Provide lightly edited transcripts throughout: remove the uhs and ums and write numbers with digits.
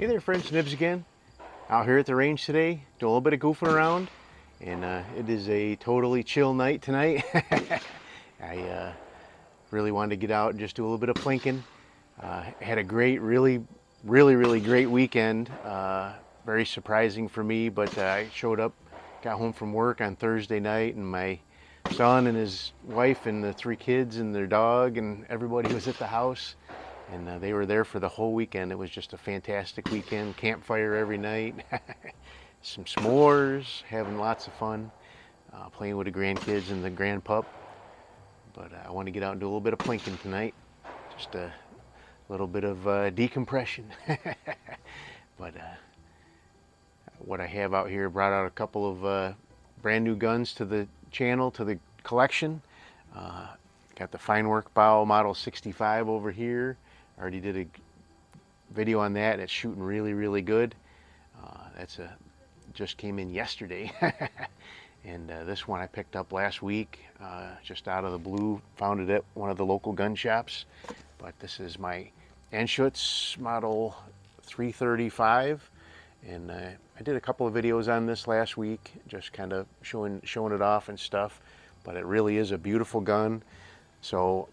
Hey there friends, Nibs again. Out here at the range today, doing a little bit of goofing around, and it is a totally chill night tonight. I really wanted to get out and just do a little bit of plinking. Had a great, really great weekend. Very surprising for me, but I showed up, got home from work on Thursday night, and my son and his wife and the 3 kids and their dog and everybody was at the house. And they were there for the whole weekend. It was just a fantastic weekend. Campfire every night, some s'mores, having lots of fun, playing with the grandkids and the grandpup. But I want to get out and do a little bit of plinking tonight. Just a little bit of decompression. But what I have out here, brought out a couple of brand new guns to the channel, to the collection. Got the Fine Work Bow Model 65 over here. Already did a video on that, and it's shooting really good. Just came in yesterday. And this one I picked up last week, just out of the blue. Found it at one of the local gun shops. But this is my Anschutz Model 335, and I did a couple of videos on this last week, just kind of showing it off and stuff. But it really is a beautiful gun. So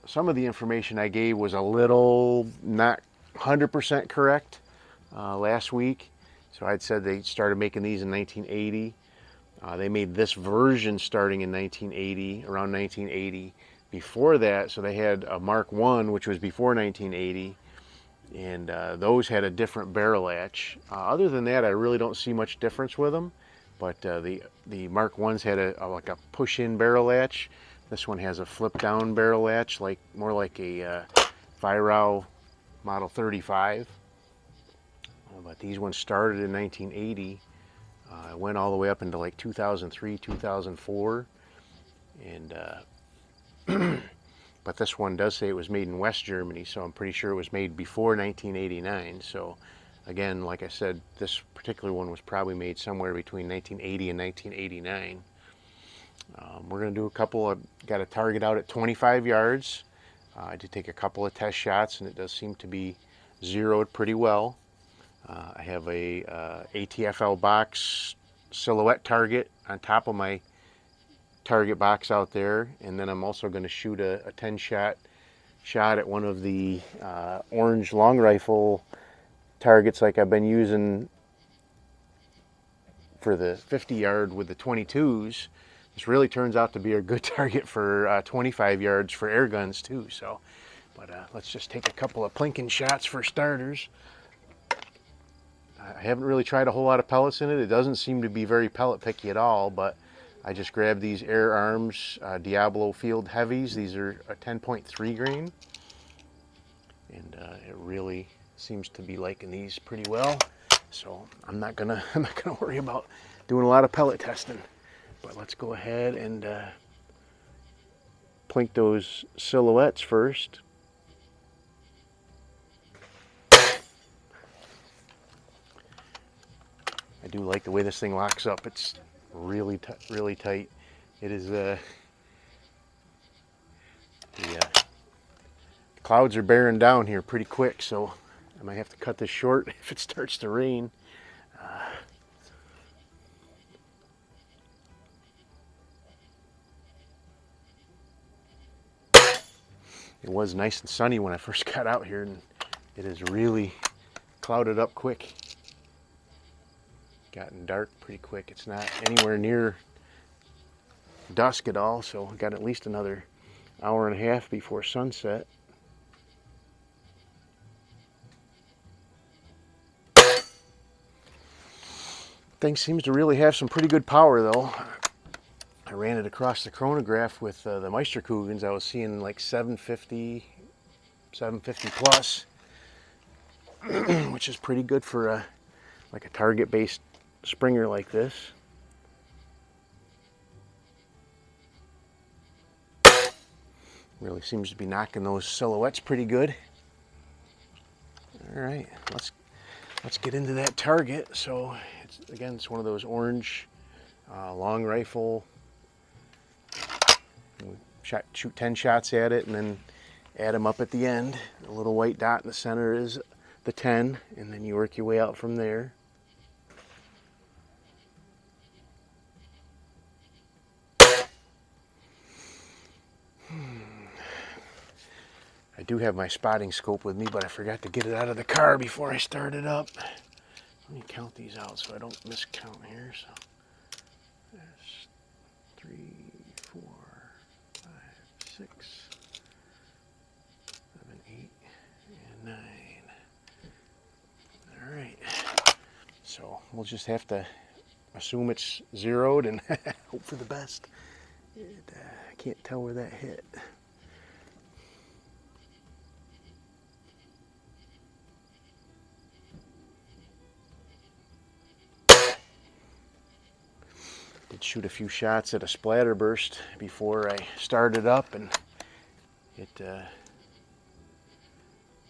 some of the information I gave was a little not 100% correct last week. So I'd said they started making these in 1980. They made this version starting in 1980, around 1980. Before that, so they had a Mark I, which was before 1980, and those had a different barrel latch. Other than that, I really don't see much difference with them. But the Mark I's had like a push-in barrel latch. This one has a flip-down barrel latch, more like a Firao Model 35. But these ones started in 1980. Went all the way up into like 2003, 2004. And but this one does say it was made in West Germany, so I'm pretty sure it was made before 1989. So again, like I said, this particular one was probably made somewhere between 1980 and 1989. We're going to do a couple of, got a target out at 25 yards. I did take a couple of test shots, and it does seem to be zeroed pretty well. I have a ATFL box silhouette target on top of my target box out there, and then I'm also going to shoot a 10-shot at one of the orange long rifle targets like I've been using for the 50 yard with the 22s. This really turns out to be a good target for 25 yards for air guns too. So, but let's just take a couple of plinking shots for starters. I haven't really tried a whole lot of pellets in it. It doesn't seem to be very pellet picky at all, but I just grabbed these Air Arms Diablo Field Heavies. These are a 10.3 grain, and it really seems to be liking these pretty well. So I'm not gonna worry about doing a lot of pellet testing. But let's go ahead and plink those silhouettes first. I do like the way this thing locks up. It's really tight. It is the clouds are bearing down here pretty quick, so I might have to cut this short if it starts to rain. It was nice and sunny when I first got out here, and it has really clouded up quick. Gotten dark pretty quick. It's not anywhere near dusk at all, so I got at least another hour and a half before sunset. Thing seems to really have some pretty good power though. I ran it across the chronograph with the Meisterkugels. I was seeing like 750 plus, which is pretty good for like a target-based Springer like this. Really seems to be knocking those silhouettes pretty good. All right, let's get into that target. So it's one of those orange long rifle. Shoot 10 shots at it and then add them up at the end. The little white dot in the center is the 10, and then you work your way out from there. I do have my spotting scope with me, but I forgot to get it out of the car before I started up. Let me count these out so I don't miscount here. So there's 3, 4, 5, 6, 7, 8, and 9. All right. So we'll just have to assume it's zeroed and hope for the best. I can't tell where that hit. Did shoot a few shots at a splatter burst before I started up, and it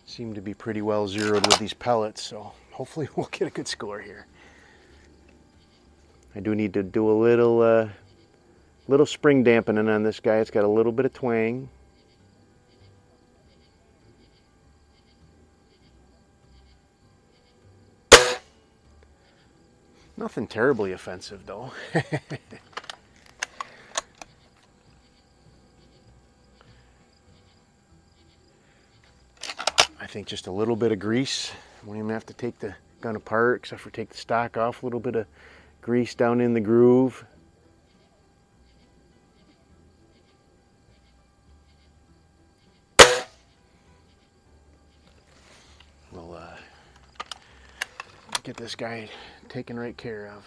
seemed to be pretty well zeroed with these pellets, so hopefully we'll get a good score here. I do need to do a little spring dampening on this guy. It's got a little bit of twang. Nothing terribly offensive though. I think just a little bit of grease. Won't even have to take the gun apart except for take the stock off. A little bit of grease down in the groove. We'll get this guy taken right care of.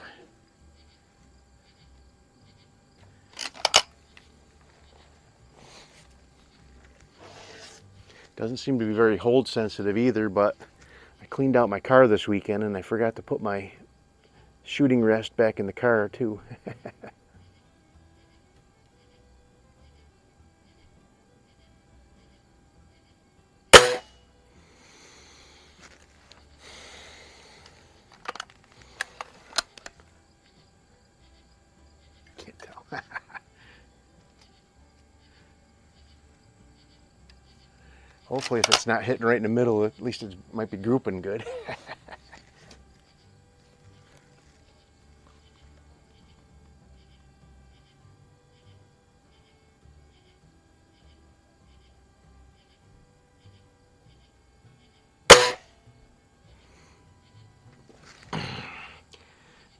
Doesn't seem to be very hold sensitive either, but I cleaned out my car this weekend and I forgot to put my shooting rest back in the car too. Can't tell. Hopefully if it's not hitting right in the middle, at least it might be grouping good.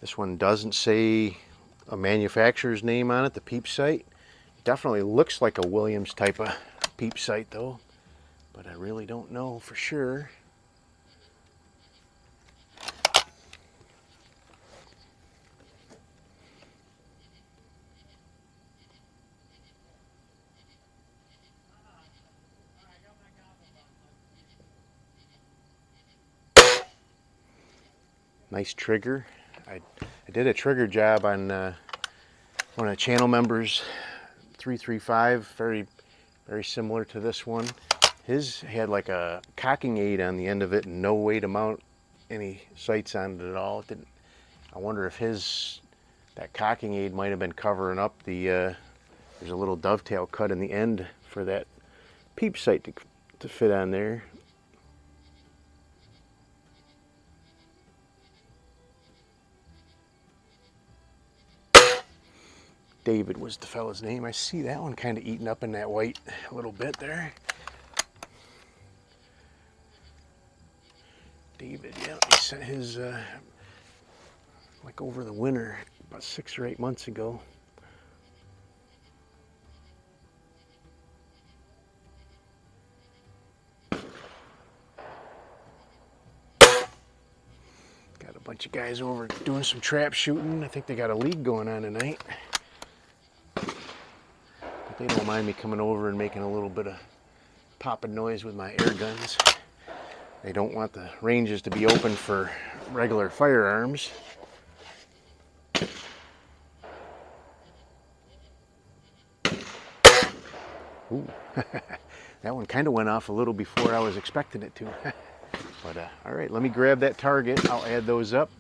This one doesn't say a manufacturer's name on it, the peep sight. Definitely looks like a Williams type of peep sight though, but I really don't know for sure. Nice trigger. I did a trigger job on one of the channel members, 335, very similar to this one. His had like a cocking aid on the end of it and no way to mount any sights on it at all. It didn't. I wonder if that cocking aid might have been covering up the there's a little dovetail cut in the end for that peep sight to fit on there. David was the fellow's name. I see that one kind of eaten up in that white a little bit there. David, yeah, he sent his like over the winter, about 6 or 8 months ago. Got a bunch of guys over doing some trap shooting. I think they got a league going on tonight. They don't mind me coming over and making a little bit of popping noise with my air guns. They don't want the ranges to be open for regular firearms. Ooh, that one kind of went off a little before I was expecting it to. But all right, let me grab that target. I'll add those up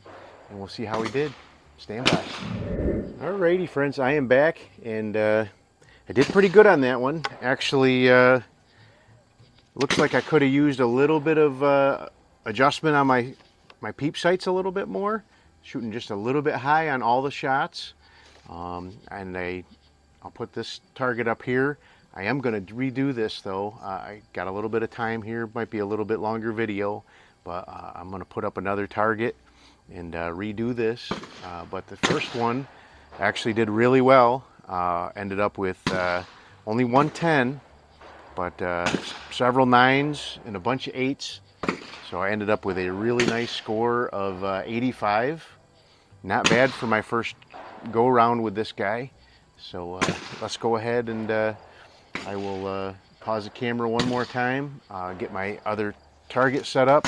and we'll see how we did. Stand by. Alrighty, friends, I am back, and I did pretty good on that one. Actually, looks like I could have used a little bit of adjustment on my peep sights a little bit more, shooting just a little bit high on all the shots. And I'll put this target up here. I am going to redo this though. I got a little bit of time here, might be a little bit longer video, but I'm going to put up another target and redo this. But the first one actually did really well. Ended up with only 110, but several 9s and a bunch of 8s. So I ended up with a really nice score of 85. Not bad for my first go around with this guy. So let's go ahead and I will pause the camera one more time, get my other target set up,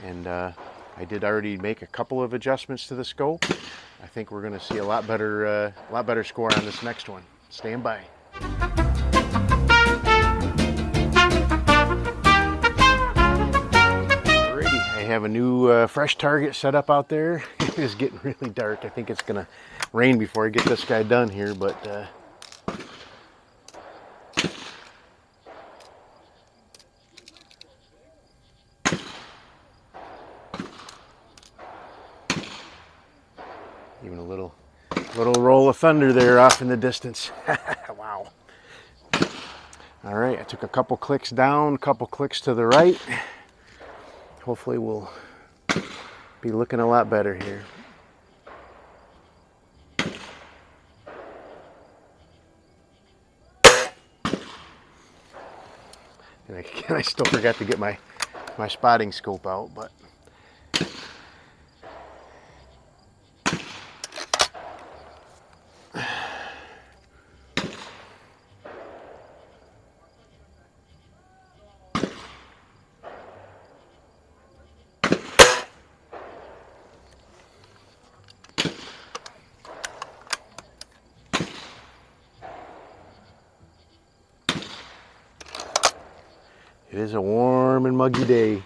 and I did already make a couple of adjustments to the scope. I think we're going to see a lot better score on this next one. Stand by. Alrighty, I have a new fresh target set up out there. It is getting really dark. I think it's going to rain before I get this guy done here, but even a little roll of thunder there off in the distance. Wow. All right, I took a couple clicks down, a couple clicks to the right. Hopefully we'll be looking a lot better here. And I still forgot to get my spotting scope out, but it is a warm and muggy day.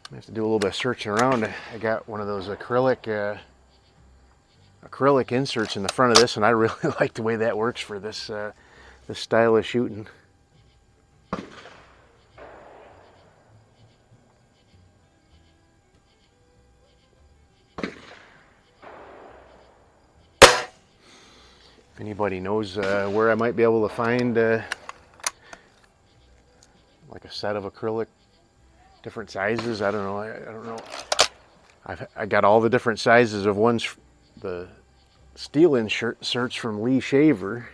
I have to do a little bit of searching around. I got one of those acrylic inserts in the front of this, and I really like the way that works for this this style of shooting. If anybody knows where I might be able to find like a set of acrylic, different sizes, I don't know. I don't know. I got all the different sizes of ones, the steel inserts from Lee Shaver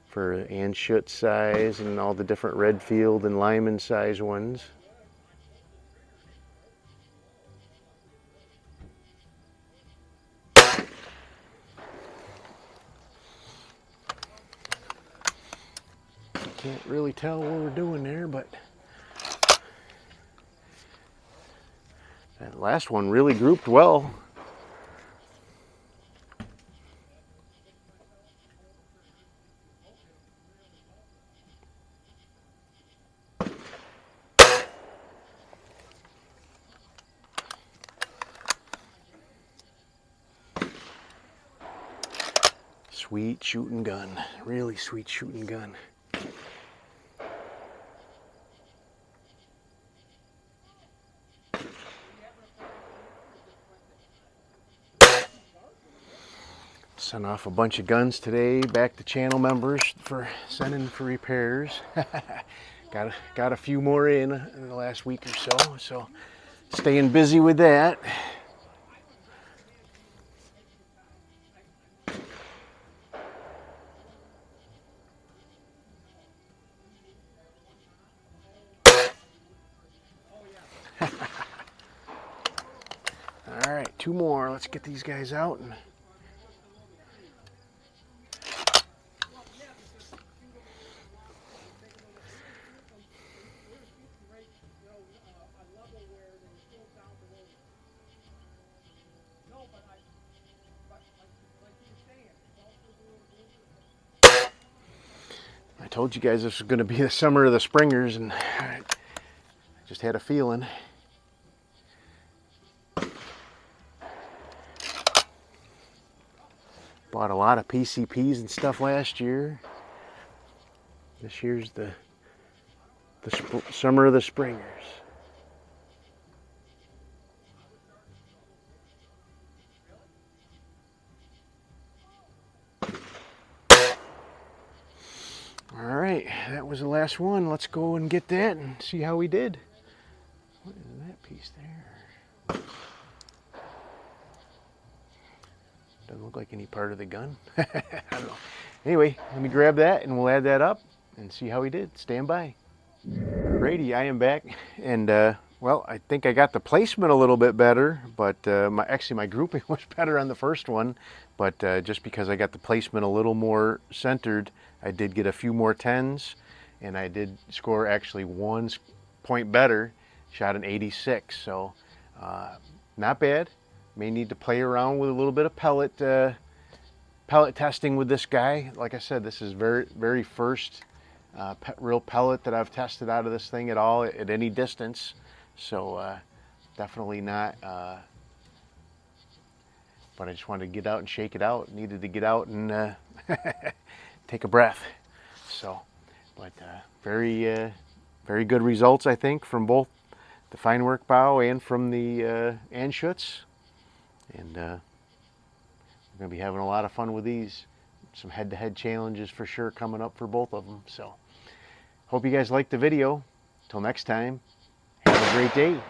for Anschutz size, and all the different Redfield and Lyman size ones. Can't really tell what we're doing there, but that last one really grouped well. Sweet shooting gun, really sweet shooting gun. Sent off a bunch of guns today back to channel members for sending for repairs. got a few more in the last week or so, so staying busy with that. All right, two more. Let's get these guys out. And told you guys this was going to be the summer of the springers, and I just had a feeling. Bought a lot of PCPs and stuff last year. This year's the summer of the springers. All right, that was the last one. Let's go and get that and see how we did. What is that piece there? Doesn't look like any part of the gun. I don't know. Anyway, let me grab that and we'll add that up and see how we did. Stand by. Alrighty, I am back, and well, I think I got the placement a little bit better, but actually my grouping was better on the first one, but just because I got the placement a little more centered, I did get a few more 10s, and I did score actually 1 point better, shot an 86, so not bad. May need to play around with a little bit of pellet testing with this guy. Like I said, this is very first real pellet that I've tested out of this thing at all at any distance, so definitely not, but I just wanted to get out and shake it out. Needed to get out and take a breath. So, but very good results, I think, from both the fine work bow and from the Anschutz, and we're going to be having a lot of fun with these. Some head-to-head challenges for sure coming up for both of them. So, hope you guys liked the video. Till next time, have a great day.